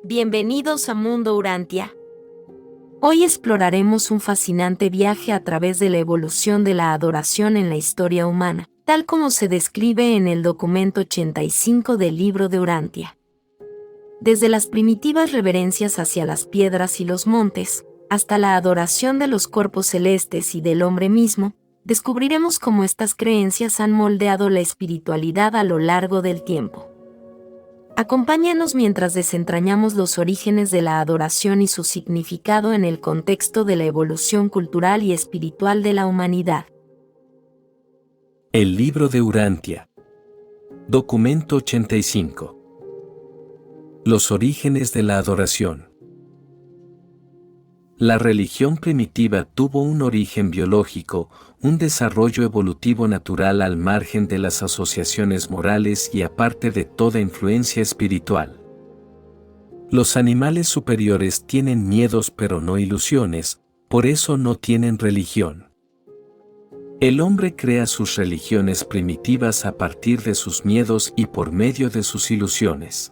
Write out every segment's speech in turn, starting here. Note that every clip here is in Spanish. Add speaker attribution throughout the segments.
Speaker 1: Bienvenidos a Mundo Urantia. Hoy exploraremos un fascinante viaje a través de la evolución de la adoración en la historia humana, tal como se describe en el documento 85 del libro de Urantia. Desde las primitivas reverencias hacia las piedras y los montes, hasta la adoración de los cuerpos celestes y del hombre mismo, descubriremos cómo estas creencias han moldeado la espiritualidad a lo largo del tiempo. Acompáñanos mientras desentrañamos los orígenes de la adoración y su significado en el contexto de la evolución cultural y espiritual de la humanidad.
Speaker 2: El libro de Urantia. Documento 85. Los orígenes de la adoración. La religión primitiva tuvo un origen biológico, un desarrollo evolutivo natural al margen de las asociaciones morales y aparte de toda influencia espiritual. Los animales superiores tienen miedos pero no ilusiones, por eso no tienen religión. El hombre crea sus religiones primitivas a partir de sus miedos y por medio de sus ilusiones.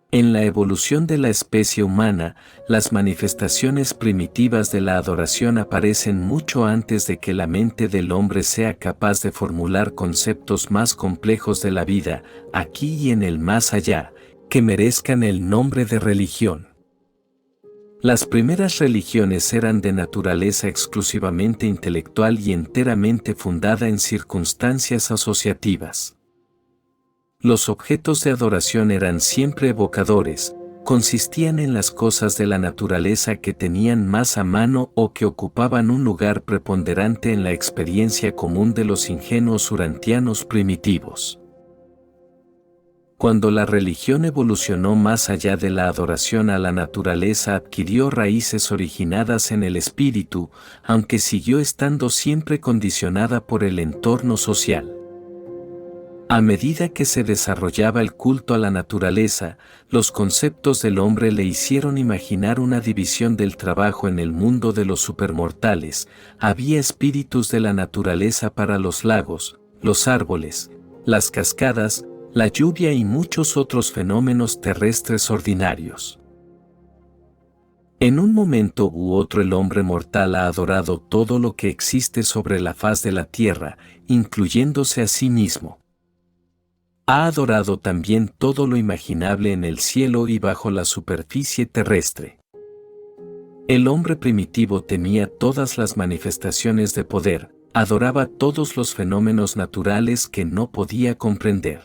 Speaker 2: En la evolución de la especie humana, las manifestaciones primitivas de la adoración aparecen mucho antes de que la mente del hombre sea capaz de formular conceptos más complejos de la vida, aquí y en el más allá, que merezcan el nombre de religión. Las primeras religiones eran de naturaleza exclusivamente intelectual y enteramente fundada en circunstancias asociativas. Los objetos de adoración eran siempre evocadores, consistían en las cosas de la naturaleza que tenían más a mano o que ocupaban un lugar preponderante en la experiencia común de los ingenuos urantianos primitivos. Cuando la religión evolucionó más allá de la adoración a la naturaleza, adquirió raíces originadas en el espíritu, aunque siguió estando siempre condicionada por el entorno social. A medida que se desarrollaba el culto a la naturaleza, los conceptos del hombre le hicieron imaginar una división del trabajo en el mundo de los supermortales. Había espíritus de la naturaleza para los lagos, los árboles, las cascadas, la lluvia y muchos otros fenómenos terrestres ordinarios. En un momento u otro el hombre mortal ha adorado todo lo que existe sobre la faz de la tierra, incluyéndose a sí mismo. Ha adorado también todo lo imaginable en el cielo y bajo la superficie terrestre. El hombre primitivo temía todas las manifestaciones de poder, adoraba todos los fenómenos naturales que no podía comprender.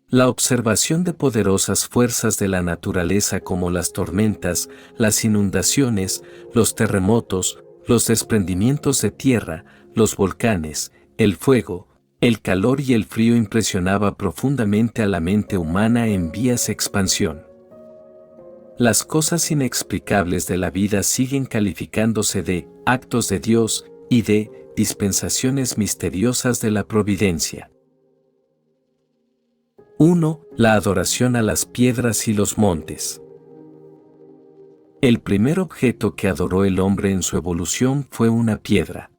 Speaker 2: La observación de poderosas fuerzas de la naturaleza como las tormentas, las inundaciones, los terremotos, los desprendimientos de tierra, los volcanes, el fuego, el calor y el frío impresionaba profundamente a la mente humana en vías expansión. Las cosas inexplicables de la vida siguen calificándose de actos de Dios y de dispensaciones misteriosas de la providencia. 1. La adoración a las piedras y los montes. El primer objeto que adoró el hombre en su evolución fue una piedra.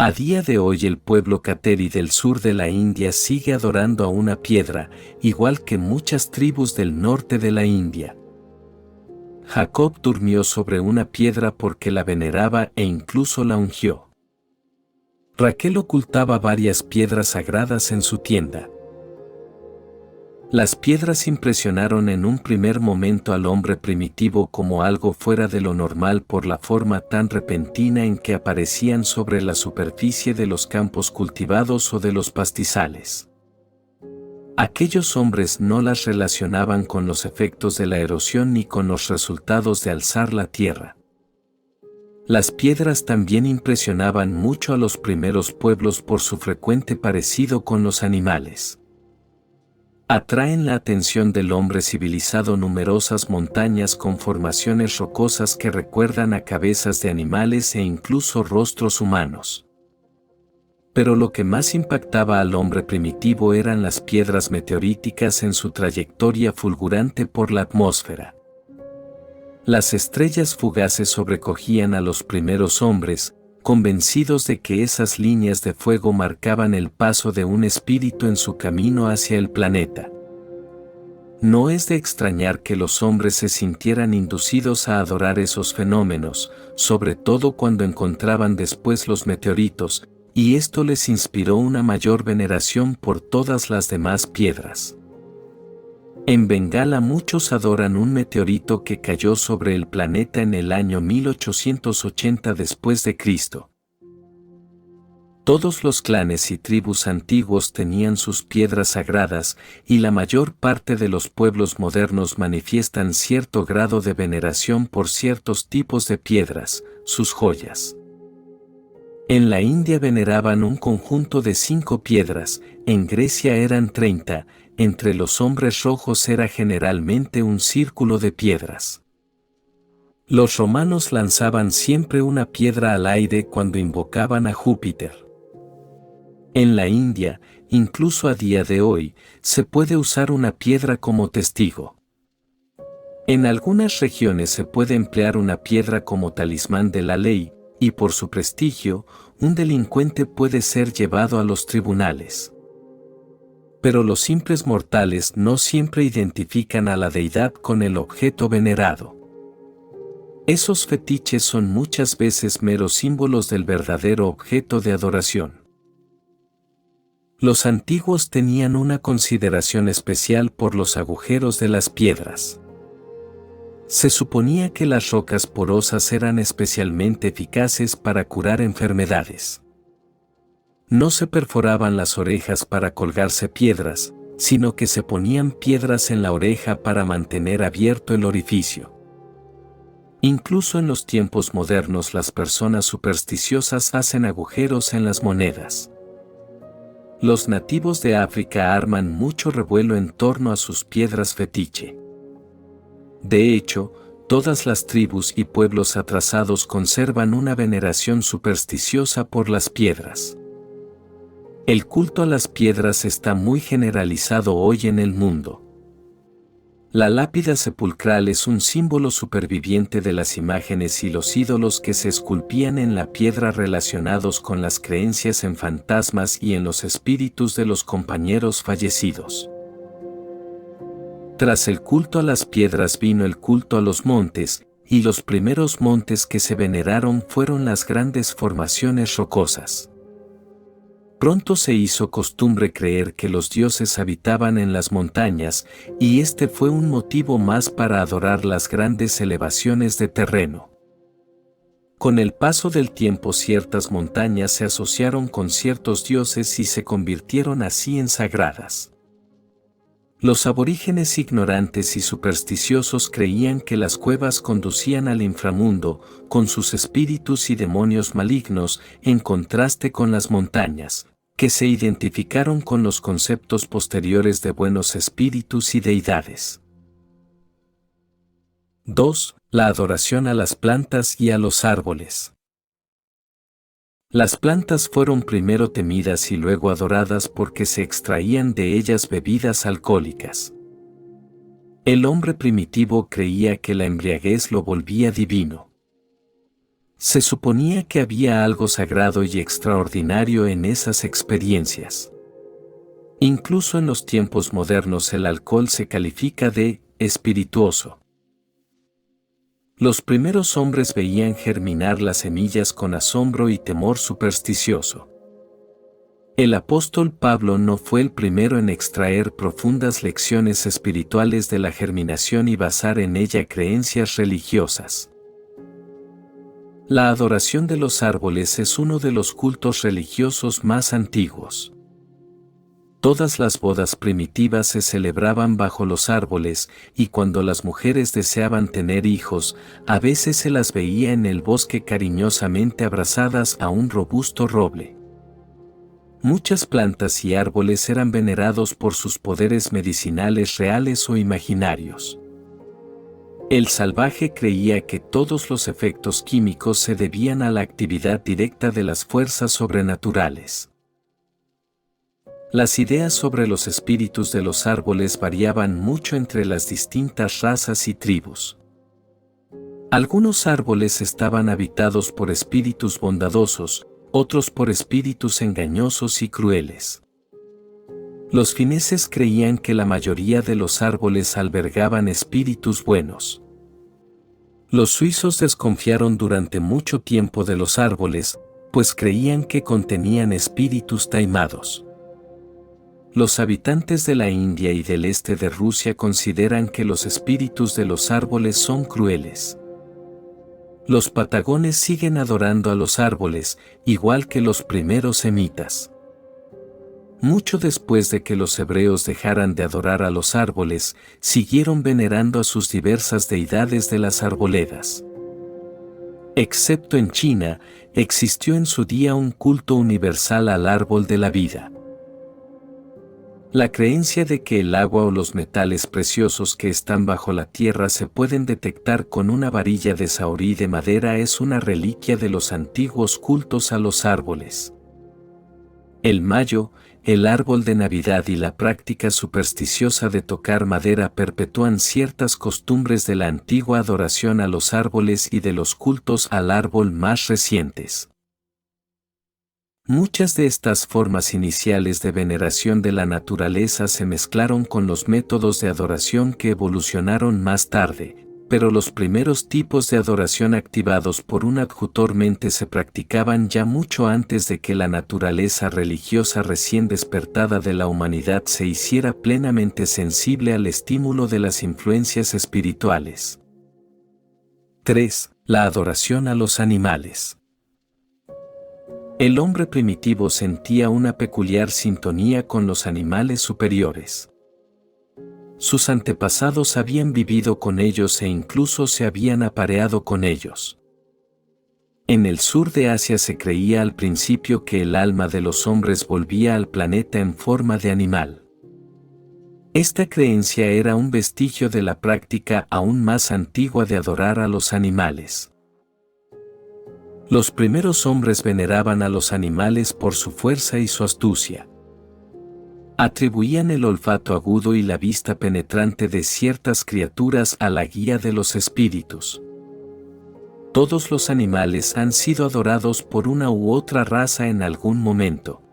Speaker 2: A día de hoy el pueblo Kateri del sur de la India sigue adorando a una piedra, igual que muchas tribus del norte de la India. Jacob durmió sobre una piedra porque la veneraba e incluso la ungió. Raquel ocultaba varias piedras sagradas en su tienda. Las piedras impresionaron en un primer momento al hombre primitivo como algo fuera de lo normal por la forma tan repentina en que aparecían sobre la superficie de los campos cultivados o de los pastizales. Aquellos hombres no las relacionaban con los efectos de la erosión ni con los resultados de alzar la tierra. Las piedras también impresionaban mucho a los primeros pueblos por su frecuente parecido con los animales. Atraen la atención del hombre civilizado numerosas montañas con formaciones rocosas que recuerdan a cabezas de animales e incluso rostros humanos. Pero lo que más impactaba al hombre primitivo eran las piedras meteoríticas en su trayectoria fulgurante por la atmósfera. Las estrellas fugaces sobrecogían a los primeros hombres, convencidos de que esas líneas de fuego marcaban el paso de un espíritu en su camino hacia el planeta. No es de extrañar que los hombres se sintieran inducidos a adorar esos fenómenos, sobre todo cuando encontraban después los meteoritos, y esto les inspiró una mayor veneración por todas las demás piedras. En Bengala muchos adoran un meteorito que cayó sobre el planeta en el año 1880 después de Cristo. Todos los clanes y tribus antiguos tenían sus piedras sagradas, y la mayor parte de los pueblos modernos manifiestan cierto grado de veneración por ciertos tipos de piedras, sus joyas. En la India veneraban un conjunto de 5 piedras, en Grecia eran 30, entre los hombres rojos era generalmente un círculo de piedras. Los romanos lanzaban siempre una piedra al aire cuando invocaban a Júpiter. En la India, incluso a día de hoy, se puede usar una piedra como testigo. En algunas regiones se puede emplear una piedra como talismán de la ley, y por su prestigio, un delincuente puede ser llevado a los tribunales. Pero los simples mortales no siempre identifican a la deidad con el objeto venerado. Esos fetiches son muchas veces meros símbolos del verdadero objeto de adoración. Los antiguos tenían una consideración especial por los agujeros de las piedras. Se suponía que las rocas porosas eran especialmente eficaces para curar enfermedades. No se perforaban las orejas para colgarse piedras, sino que se ponían piedras en la oreja para mantener abierto el orificio. Incluso en los tiempos modernos las personas supersticiosas hacen agujeros en las monedas. Los nativos de África arman mucho revuelo en torno a sus piedras fetiche. De hecho, todas las tribus y pueblos atrasados conservan una veneración supersticiosa por las piedras. El culto a las piedras está muy generalizado hoy en el mundo. La lápida sepulcral es un símbolo superviviente de las imágenes y los ídolos que se esculpían en la piedra relacionados con las creencias en fantasmas y en los espíritus de los compañeros fallecidos. Tras el culto a las piedras vino el culto a los montes, y los primeros montes que se veneraron fueron las grandes formaciones rocosas. Pronto se hizo costumbre creer que los dioses habitaban en las montañas, y este fue un motivo más para adorar las grandes elevaciones de terreno. Con el paso del tiempo ciertas montañas se asociaron con ciertos dioses y se convirtieron así en sagradas. Los aborígenes ignorantes y supersticiosos creían que las cuevas conducían al inframundo, con sus espíritus y demonios malignos, en contraste con las montañas, que se identificaron con los conceptos posteriores de buenos espíritus y deidades. 2. La adoración a las plantas y a los árboles. Las plantas fueron primero temidas y luego adoradas porque se extraían de ellas bebidas alcohólicas. El hombre primitivo creía que la embriaguez lo volvía divino. Se suponía que había algo sagrado y extraordinario en esas experiencias. Incluso en los tiempos modernos el alcohol se califica de espirituoso. Los primeros hombres veían germinar las semillas con asombro y temor supersticioso. El apóstol Pablo no fue el primero en extraer profundas lecciones espirituales de la germinación y basar en ella creencias religiosas. La adoración de los árboles es uno de los cultos religiosos más antiguos. Todas las bodas primitivas se celebraban bajo los árboles, y cuando las mujeres deseaban tener hijos, a veces se las veía en el bosque cariñosamente abrazadas a un robusto roble. Muchas plantas y árboles eran venerados por sus poderes medicinales reales o imaginarios. El salvaje creía que todos los efectos químicos se debían a la actividad directa de las fuerzas sobrenaturales. Las ideas sobre los espíritus de los árboles variaban mucho entre las distintas razas y tribus. Algunos árboles estaban habitados por espíritus bondadosos, otros por espíritus engañosos y crueles. Los fineses creían que la mayoría de los árboles albergaban espíritus buenos. Los suizos desconfiaron durante mucho tiempo de los árboles, pues creían que contenían espíritus taimados. Los habitantes de la India y del este de Rusia consideran que los espíritus de los árboles son crueles. Los patagones siguen adorando a los árboles, igual que los primeros semitas. Mucho después de que los hebreos dejaran de adorar a los árboles, siguieron venerando a sus diversas deidades de las arboledas. Excepto en China, existió en su día un culto universal al árbol de la vida. La creencia de que el agua o los metales preciosos que están bajo la tierra se pueden detectar con una varilla de saorí de madera es una reliquia de los antiguos cultos a los árboles. El mayo, el árbol de Navidad y la práctica supersticiosa de tocar madera perpetúan ciertas costumbres de la antigua adoración a los árboles y de los cultos al árbol más recientes. Muchas de estas formas iniciales de veneración de la naturaleza se mezclaron con los métodos de adoración que evolucionaron más tarde, pero los primeros tipos de adoración activados por un adjutor mente se practicaban ya mucho antes de que la naturaleza religiosa recién despertada de la humanidad se hiciera plenamente sensible al estímulo de las influencias espirituales. 3. La adoración a los animales. El hombre primitivo sentía una peculiar sintonía con los animales superiores. Sus antepasados habían vivido con ellos e incluso se habían apareado con ellos. En el sur de Asia se creía al principio que el alma de los hombres volvía al planeta en forma de animal. Esta creencia era un vestigio de la práctica aún más antigua de adorar a los animales. Los primeros hombres veneraban a los animales por su fuerza y su astucia. Atribuían el olfato agudo y la vista penetrante de ciertas criaturas a la guía de los espíritus. Todos los animales han sido adorados por una u otra raza en algún momento.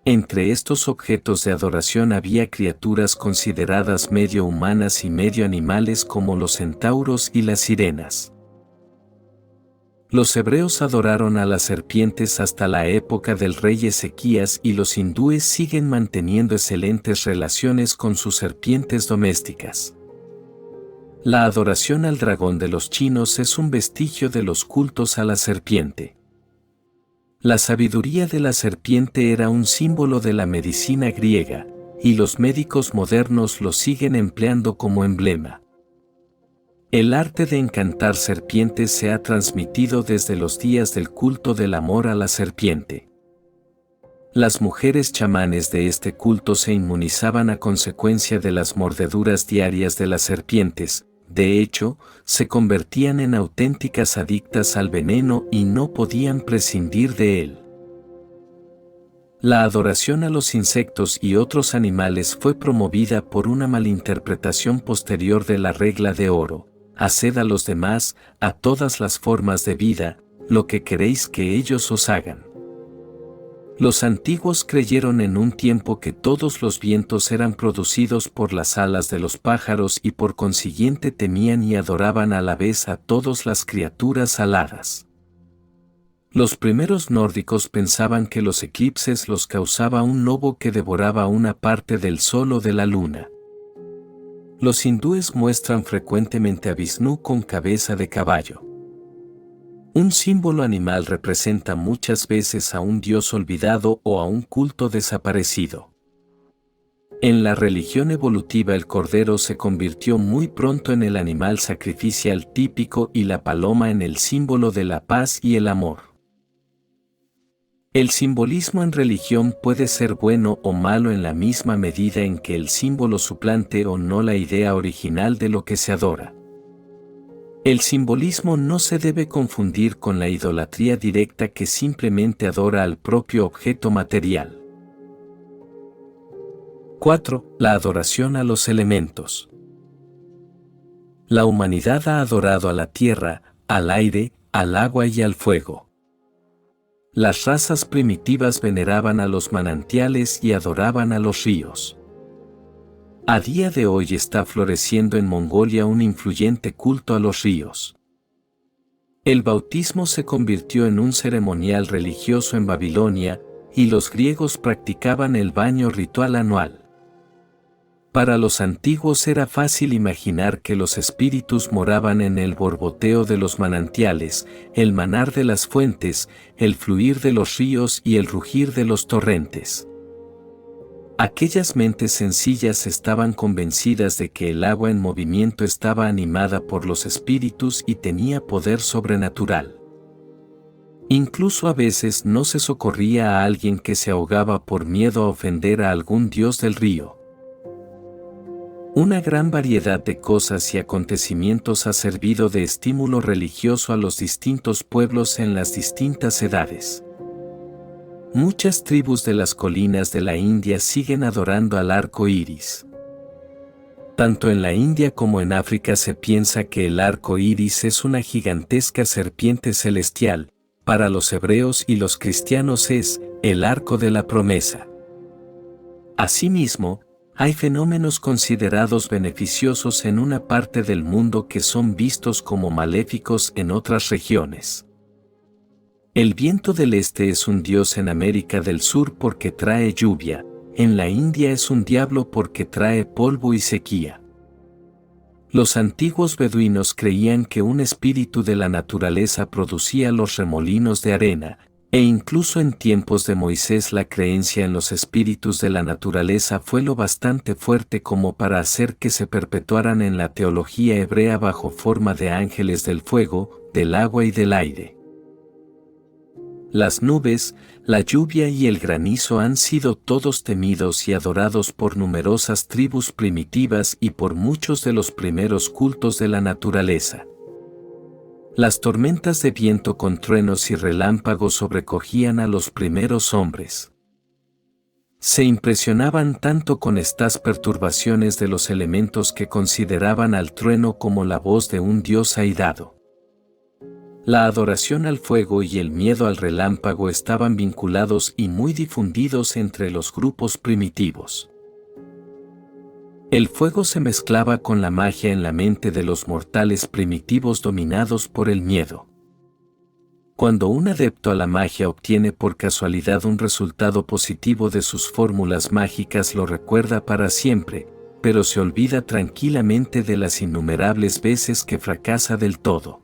Speaker 2: Entre estos objetos de adoración había criaturas consideradas medio humanas y medio animales como los centauros y las sirenas. Los hebreos adoraron a las serpientes hasta la época del rey Ezequías y los hindúes siguen manteniendo excelentes relaciones con sus serpientes domésticas. La adoración al dragón de los chinos es un vestigio de los cultos a la serpiente. La sabiduría de la serpiente era un símbolo de la medicina griega, y los médicos modernos lo siguen empleando como emblema. El arte de encantar serpientes se ha transmitido desde los días del culto del amor a la serpiente. Las mujeres chamanes de este culto se inmunizaban a consecuencia de las mordeduras diarias de las serpientes, de hecho, se convertían en auténticas adictas al veneno y no podían prescindir de él. La adoración a los insectos y otros animales fue promovida por una malinterpretación posterior de la regla de oro: haced a los demás, a todas las formas de vida, lo que queréis que ellos os hagan. Los antiguos creyeron en un tiempo que todos los vientos eran producidos por las alas de los pájaros y por consiguiente temían y adoraban a la vez a todas las criaturas aladas. Los primeros nórdicos pensaban que los eclipses los causaba un lobo que devoraba una parte del sol o de la luna. Los hindúes muestran frecuentemente a Vishnu con cabeza de caballo. Un símbolo animal representa muchas veces a un dios olvidado o a un culto desaparecido. En la religión evolutiva el cordero se convirtió muy pronto en el animal sacrificial típico y la paloma en el símbolo de la paz y el amor. El simbolismo en religión puede ser bueno o malo en la misma medida en que el símbolo suplante o no la idea original de lo que se adora. El simbolismo no se debe confundir con la idolatría directa que simplemente adora al propio objeto material. 4. La adoración a los elementos. La humanidad ha adorado a la tierra, al aire, al agua y al fuego. Las razas primitivas veneraban a los manantiales y adoraban a los ríos. A día de hoy está floreciendo en Mongolia un influyente culto a los ríos. El bautismo se convirtió en un ceremonial religioso en Babilonia, y los griegos practicaban el baño ritual anual. Para los antiguos era fácil imaginar que los espíritus moraban en el borboteo de los manantiales, el manar de las fuentes, el fluir de los ríos y el rugir de los torrentes. Aquellas mentes sencillas estaban convencidas de que el agua en movimiento estaba animada por los espíritus y tenía poder sobrenatural. Incluso a veces no se socorría a alguien que se ahogaba por miedo a ofender a algún dios del río. Una gran variedad de cosas y acontecimientos ha servido de estímulo religioso a los distintos pueblos en las distintas edades. Muchas tribus de las colinas de la India siguen adorando al arco iris. Tanto en la India como en África se piensa que el arco iris es una gigantesca serpiente celestial. Para los hebreos y los cristianos es el arco de la promesa. Asimismo, hay fenómenos considerados beneficiosos en una parte del mundo que son vistos como maléficos en otras regiones. El viento del este es un dios en América del Sur porque trae lluvia, en la India es un diablo porque trae polvo y sequía. Los antiguos beduinos creían que un espíritu de la naturaleza producía los remolinos de arena, e incluso en tiempos de Moisés la creencia en los espíritus de la naturaleza fue lo bastante fuerte como para hacer que se perpetuaran en la teología hebrea bajo forma de ángeles del fuego, del agua y del aire. Las nubes, la lluvia y el granizo han sido todos temidos y adorados por numerosas tribus primitivas y por muchos de los primeros cultos de la naturaleza. Las tormentas de viento con truenos y relámpagos sobrecogían a los primeros hombres. Se impresionaban tanto con estas perturbaciones de los elementos que consideraban al trueno como la voz de un dios airado. La adoración al fuego y el miedo al relámpago estaban vinculados y muy difundidos entre los grupos primitivos. El fuego se mezclaba con la magia en la mente de los mortales primitivos dominados por el miedo. Cuando un adepto a la magia obtiene por casualidad un resultado positivo de sus fórmulas mágicas lo recuerda para siempre, pero se olvida tranquilamente de las innumerables veces que fracasa del todo.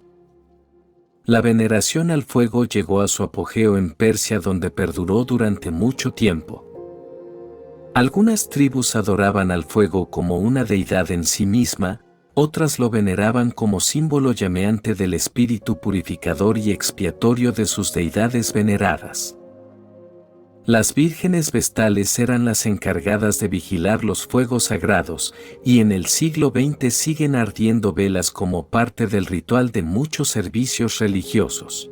Speaker 2: La veneración al fuego llegó a su apogeo en Persia donde perduró durante mucho tiempo. Algunas tribus adoraban al fuego como una deidad en sí misma, otras lo veneraban como símbolo llameante del espíritu purificador y expiatorio de sus deidades veneradas. Las vírgenes vestales eran las encargadas de vigilar los fuegos sagrados, y en el siglo XX siguen ardiendo velas como parte del ritual de muchos servicios religiosos.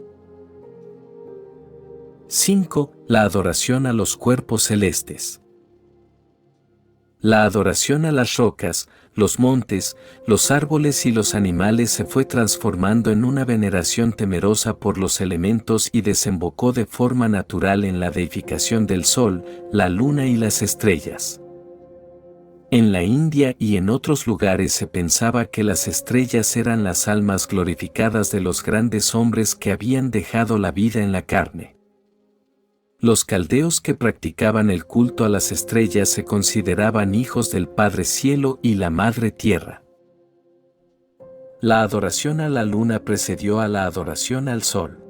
Speaker 2: 5. La adoración a los cuerpos celestes. La adoración a las rocas, los montes, los árboles y los animales se fue transformando en una veneración temerosa por los elementos y desembocó de forma natural en la deificación del sol, la luna y las estrellas. En la India y en otros lugares se pensaba que las estrellas eran las almas glorificadas de los grandes hombres que habían dejado la vida en la carne. Los caldeos que practicaban el culto a las estrellas se consideraban hijos del Padre Cielo y la Madre Tierra. La adoración a la luna precedió a la adoración al sol.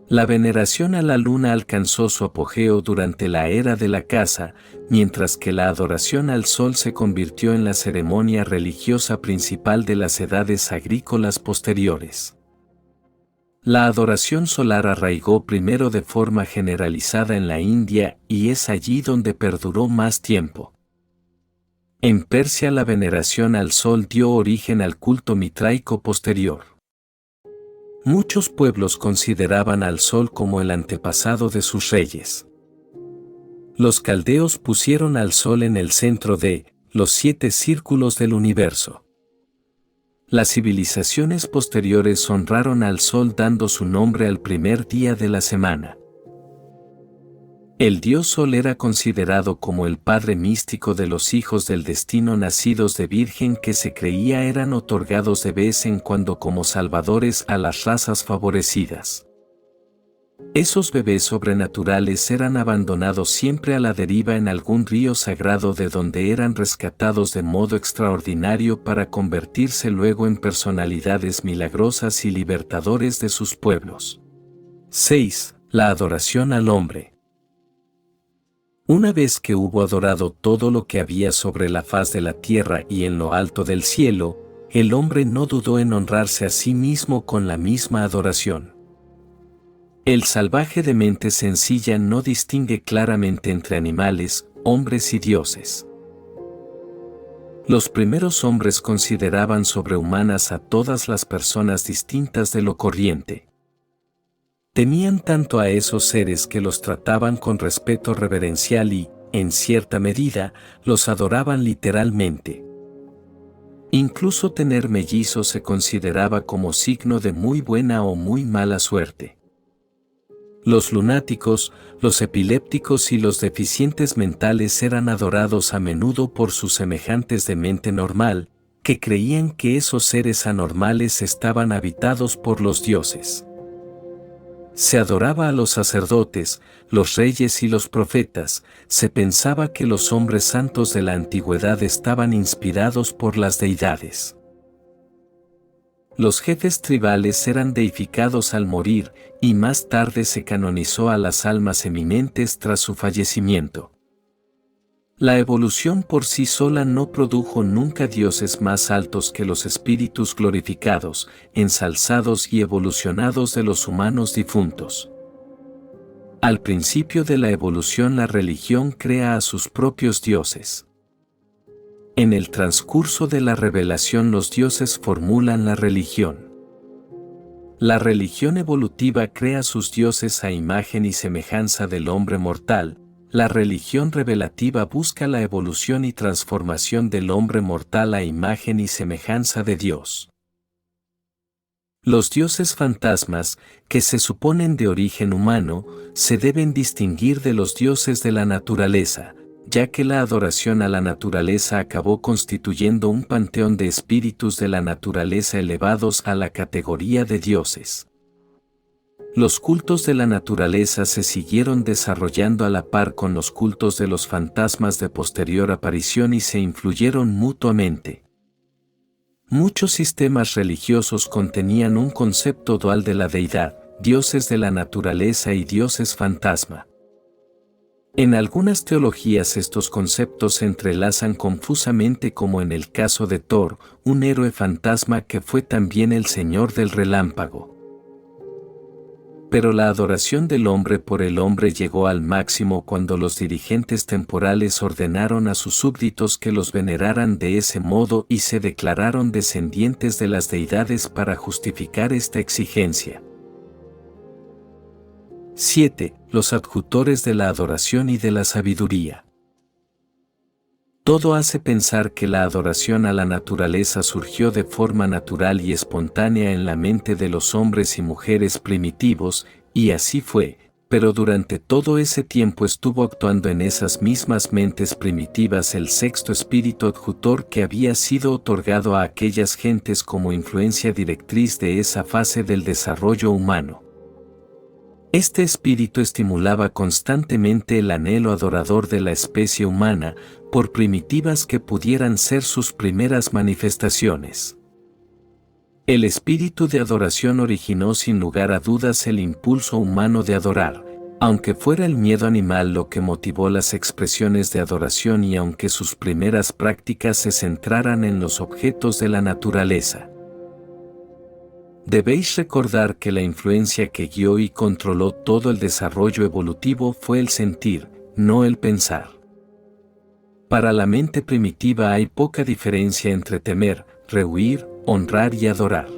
Speaker 2: La veneración a la luna alcanzó su apogeo durante la era de la caza, mientras que la adoración al sol se convirtió en la ceremonia religiosa principal de las edades agrícolas posteriores. La adoración solar arraigó primero de forma generalizada en la India y es allí donde perduró más tiempo. En Persia la veneración al sol dio origen al culto mitraico posterior. Muchos pueblos consideraban al sol como el antepasado de sus reyes. Los caldeos pusieron al sol en el centro de los 7 círculos del universo. Las civilizaciones posteriores honraron al sol dando su nombre al primer día de la semana. El dios Sol era considerado como el padre místico de los hijos del destino nacidos de virgen que se creía eran otorgados de vez en cuando como salvadores a las razas favorecidas. Esos bebés sobrenaturales eran abandonados siempre a la deriva en algún río sagrado de donde eran rescatados de modo extraordinario para convertirse luego en personalidades milagrosas y libertadores de sus pueblos. 6. La adoración al hombre. Una vez que hubo adorado todo lo que había sobre la faz de la tierra y en lo alto del cielo, el hombre no dudó en honrarse a sí mismo con la misma adoración. El salvaje de mente sencilla no distingue claramente entre animales, hombres y dioses. Los primeros hombres consideraban sobrehumanas a todas las personas distintas de lo corriente. Temían tanto a esos seres que los trataban con respeto reverencial y, en cierta medida, los adoraban literalmente. Incluso tener mellizos se consideraba como signo de muy buena o muy mala suerte. Los lunáticos, los epilépticos y los deficientes mentales eran adorados a menudo por sus semejantes de mente normal, que creían que esos seres anormales estaban habitados por los dioses. Se adoraba a los sacerdotes, los reyes y los profetas, se pensaba que los hombres santos de la antigüedad estaban inspirados por las deidades. Los jefes tribales eran deificados al morir, y más tarde se canonizó a las almas eminentes tras su fallecimiento. La evolución por sí sola no produjo nunca dioses más altos que los espíritus glorificados, ensalzados y evolucionados de los humanos difuntos. Al principio de la evolución la religión crea a sus propios dioses. En el transcurso de la revelación los dioses formulan la religión. La religión evolutiva crea sus dioses a imagen y semejanza del hombre mortal. La religión revelativa busca la evolución y transformación del hombre mortal a imagen y semejanza de Dios. Los dioses fantasmas, que se suponen de origen humano, se deben distinguir de los dioses de la naturaleza, ya que la adoración a la naturaleza acabó constituyendo un panteón de espíritus de la naturaleza elevados a la categoría de dioses. Los cultos de la naturaleza se siguieron desarrollando a la par con los cultos de los fantasmas de posterior aparición y se influyeron mutuamente. Muchos sistemas religiosos contenían un concepto dual de la deidad, dioses de la naturaleza y dioses fantasma. En algunas teologías estos conceptos se entrelazan confusamente como en el caso de Thor, un héroe fantasma que fue también el señor del relámpago. Pero la adoración del hombre por el hombre llegó al máximo cuando los dirigentes temporales ordenaron a sus súbditos que los veneraran de ese modo y se declararon descendientes de las deidades para justificar esta exigencia. 7. Los adjutores de la adoración y de la sabiduría. Todo hace pensar que la adoración a la naturaleza surgió de forma natural y espontánea en la mente de los hombres y mujeres primitivos, y así fue, pero durante todo ese tiempo estuvo actuando en esas mismas mentes primitivas el sexto espíritu adjutor que había sido otorgado a aquellas gentes como influencia directriz de esa fase del desarrollo humano. Este espíritu estimulaba constantemente el anhelo adorador de la especie humana, por primitivas que pudieran ser sus primeras manifestaciones. El espíritu de adoración originó sin lugar a dudas el impulso humano de adorar, aunque fuera el miedo animal lo que motivó las expresiones de adoración y aunque sus primeras prácticas se centraran en los objetos de la naturaleza. Debéis recordar que la influencia que guió y controló todo el desarrollo evolutivo fue el sentir, no el pensar. Para la mente primitiva hay poca diferencia entre temer, rehuir, honrar y adorar.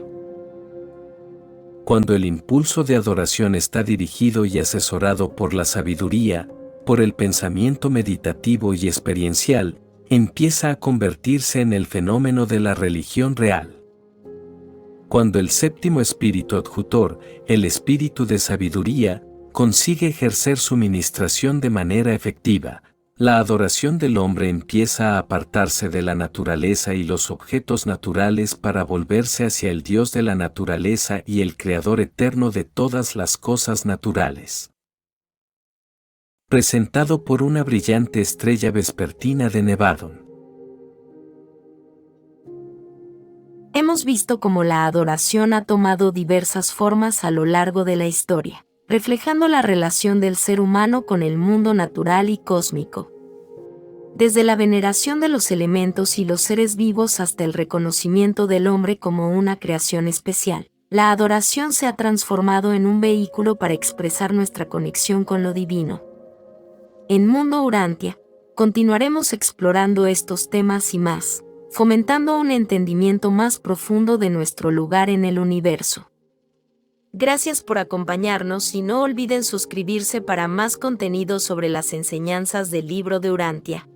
Speaker 2: Cuando el impulso de adoración está dirigido y asesorado por la sabiduría, por el pensamiento meditativo y experiencial, empieza a convertirse en el fenómeno de la religión real. Cuando el séptimo espíritu adjutor, el espíritu de sabiduría, consigue ejercer su ministración de manera efectiva, la adoración del hombre empieza a apartarse de la naturaleza y los objetos naturales para volverse hacia el Dios de la naturaleza y el Creador eterno de todas las cosas naturales. Presentado por una brillante estrella vespertina de Nevadon.
Speaker 1: Hemos visto cómo la adoración ha tomado diversas formas a lo largo de la historia, reflejando la relación del ser humano con el mundo natural y cósmico. Desde la veneración de los elementos y los seres vivos hasta el reconocimiento del hombre como una creación especial, la adoración se ha transformado en un vehículo para expresar nuestra conexión con lo divino. En Mundo Urantia, continuaremos explorando estos temas y más, fomentando un entendimiento más profundo de nuestro lugar en el universo. Gracias por acompañarnos y no olviden suscribirse para más contenido sobre las enseñanzas del libro de Urantia.